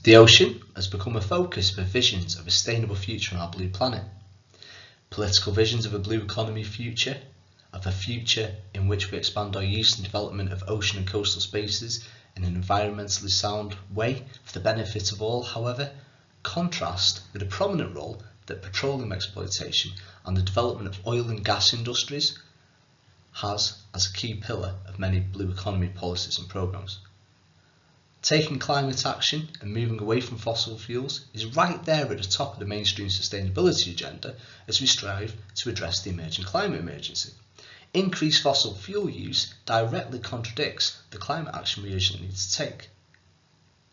The ocean has become a focus for visions of a sustainable future on our blue planet. Political visions of a blue economy future, of a future in which we expand our use and development of ocean and coastal spaces in an environmentally sound way for the benefit of all, however, contrast with a prominent role that petroleum exploitation and the development of oil and gas industries has as a key pillar of many blue economy policies and programmes. Taking climate action and moving away from fossil fuels is right there at the top of the mainstream sustainability agenda as we strive to address the emerging climate emergency. Increased fossil fuel use directly contradicts the climate action we urgently need to take.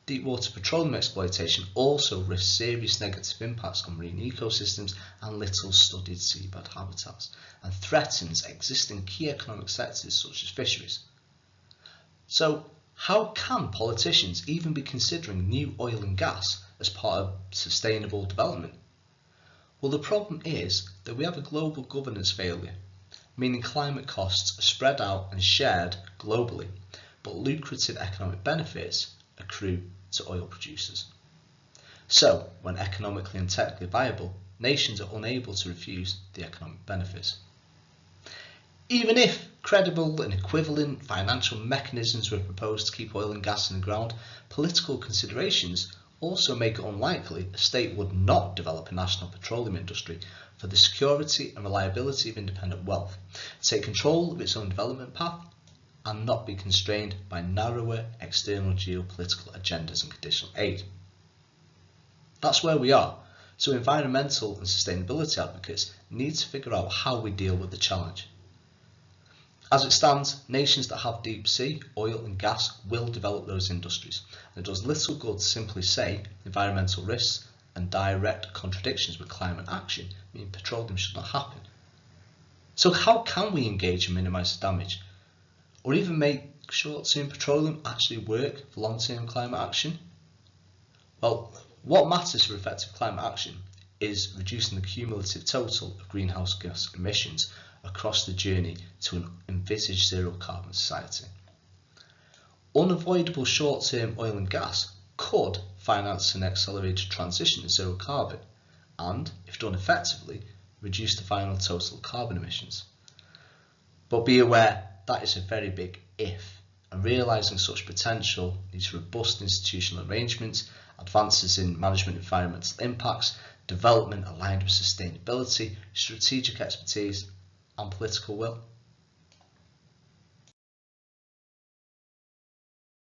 Deepwater petroleum exploitation also risks serious negative impacts on marine ecosystems and little studied seabed habitats, and threatens existing key economic sectors such as fisheries. So, how can politicians even be considering new oil and gas as part of sustainable development? Well, the problem is that we have a global governance failure, meaning climate costs are spread out and shared globally, but lucrative economic benefits accrue to oil producers. So, when economically and technically viable, nations are unable to refuse the economic benefits. Even if credible and equivalent financial mechanisms were proposed to keep oil and gas in the ground, political considerations also make it unlikely a state would not develop a national petroleum industry for the security and reliability of independent wealth, take control of its own development path, and not be constrained by narrower external geopolitical agendas and conditional aid. That's where we are, so environmental and sustainability advocates need to figure out how we deal with the challenge. As it stands, nations that have deep sea, oil and gas will develop those industries, and it does little good to simply say environmental risks and direct contradictions with climate action mean petroleum should not happen. So how can we engage and minimise the damage? Or even make short-term petroleum actually work for long-term climate action? Well, what matters for effective climate action is reducing the cumulative total of greenhouse gas emissions across the journey to an envisaged zero carbon society. Unavoidable short-term oil and gas could finance an accelerated transition to zero carbon and, if done effectively, reduce the final total carbon emissions. But be aware that is a very big if, and realising such potential needs robust institutional arrangements, advances in management of environmental impacts, development aligned with sustainability, strategic expertise and political will.